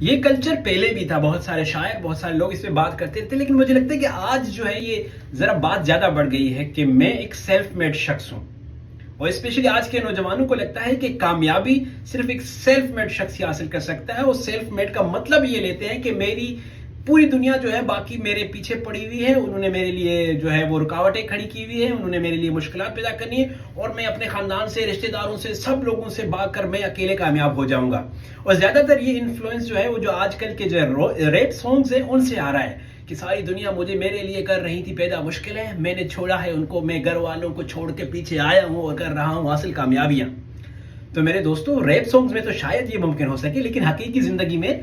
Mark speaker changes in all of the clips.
Speaker 1: یہ کلچر پہلے بھی تھا، بہت سارے شاعر، بہت سارے لوگ اس پہ بات کرتے تھے، لیکن مجھے لگتا ہے کہ آج جو ہے یہ ذرا بات زیادہ بڑھ گئی ہے کہ میں ایک سیلف میڈ شخص ہوں، اور اسپیشلی آج کے نوجوانوں کو لگتا ہے کہ کامیابی صرف ایک سیلف میڈ شخص ہی حاصل کر سکتا ہے، اور سیلف میڈ کا مطلب یہ لیتے ہیں کہ میری پوری دنیا جو ہے باقی میرے پیچھے پڑی ہوئی ہے، انہوں نے میرے لیے جو ہے وہ رکاوٹیں کھڑی کی ہوئی ہیں، انہوں نے میرے لیے مشکلات پیدا کرنی ہے، اور میں اپنے خاندان سے، رشتہ داروں سے، سب لوگوں سے بھاگ کر میں اکیلے کامیاب ہو جاؤں گا۔ اور زیادہ تر یہ انفلوئنس جو ہے وہ جو آج کل کے جو ریپ سانگز ہیں ان سے آ رہا ہے کہ ساری دنیا مجھے میرے لیے کر رہی تھی پیدا مشکلیں، میں نے چھوڑا ہے ان کو، میں گھر والوں کو چھوڑ کے پیچھے آیا ہوں اور کر رہا ہوں حاصل کامیابیاں۔ تو میرے دوستو، ریپ سانگز میں تو شاید یہ ممکن ہو سکے، لیکن حقیقی زندگی میں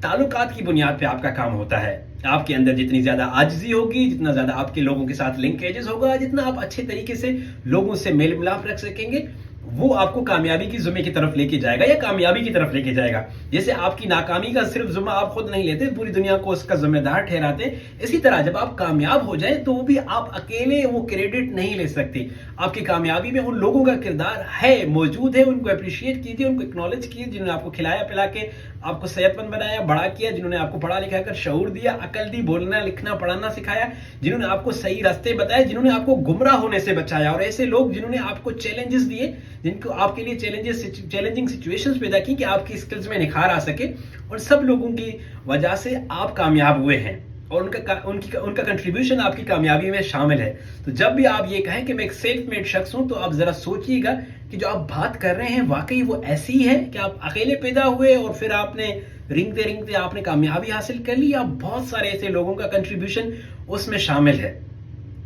Speaker 1: تعلقات کی بنیاد پہ آپ کا کام ہوتا ہے۔ آپ کے اندر جتنی زیادہ عاجزی ہوگی، جتنا زیادہ آپ کے لوگوں کے ساتھ لنکیجز ہوگا، جتنا آپ اچھے طریقے سے لوگوں سے میل ملاپ رکھ سکیں گے، وہ آپ کو کامیابی کی ذمے کی طرف لے کے جائے گا یا کامیابی کی طرف لے کے جائے گا۔ جیسے آپ کی ناکامی کا صرف ذمہ آپ خود نہیں لیتے، پوری دنیا کو اس کا ذمہ دار ٹھہراتے، اسی طرح جب آپ کامیاب ہو جائیں تو وہ بھی آپ اکیلے وہ کریڈٹ نہیں لے سکتے۔ آپ کی کامیابی میں ان لوگوں کا کردار ہے، موجود ہے، ان کو اپریشیٹ کیجیے، ان کو اکنالج کیجیے، جنہوں نے آپ کو کھلایا پلا کے آپ کو صحت مند بنایا، بڑا کیا، جنہوں نے آپ کو پڑھا لکھا کر شعور دیا، عقل دی، بولنا لکھنا پڑھانا سکھایا، جنہوں نے آپ کو صحیح راستے بتائے، جنہوں نے آپ کو گمراہ ہونے سے بچایا، اور ایسے لوگ جنہوں نے آپ کو چیلنجز دیے، جن کو آپ کے لیے چیلنجنگ سچویشنز پیدا کی کہ آپ کی سکلز میں نکھار آ سکے، اور سب لوگوں کی وجہ سے آپ کامیاب ہوئے ہیں، اور ان کا کنٹریبیوشن آپ کی کامیابی میں شامل ہے۔ تو جب بھی آپ یہ کہیں کہ میں ایک سیلف میڈ شخص ہوں، تو آپ ذرا سوچئے گا کہ جو آپ بات کر رہے ہیں واقعی وہ ایسی ہے کہ آپ اکیلے پیدا ہوئے اور پھر آپ نے رنگتے آپ نے کامیابی حاصل کر لی، یا بہت سارے ایسے لوگوں کا کنٹریبیوشن اس میں شامل ہے۔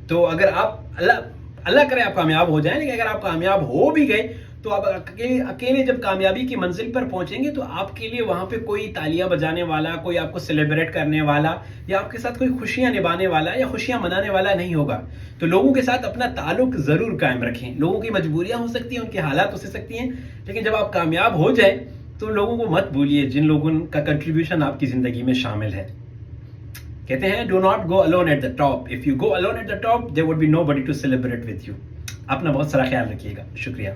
Speaker 1: تو اگر آپ اللہ کرے آپ کامیاب ہو جائیں، لیکن اگر آپ کامیاب ہو بھی گئے تو آپ اکیلے جب کامیابی کی منزل پر پہنچیں گے تو آپ کے لیے وہاں پہ کوئی تالیاں بجانے والا، کوئی آپ کو سیلیبریٹ کرنے والا، یا آپ کے ساتھ کوئی خوشیاں نبھانے والا یا خوشیاں منانے والا نہیں ہوگا۔ تو لوگوں کے ساتھ اپنا تعلق ضرور قائم رکھیں۔ لوگوں کی مجبوریاں ہو سکتی ہیں، ان کے حالات ہو سکتی ہیں، لیکن جب آپ کامیاب ہو جائیں تو لوگوں کو مت بھولیے جن لوگوں کا کنٹریبیوشن آپ کی زندگی میں شامل ہے۔ کہتے ہیں do not go alone at the top, if you go alone at the top there would be nobody to celebrate with you. اپنا بہت سارا خیال رکھیے گا، شکریہ۔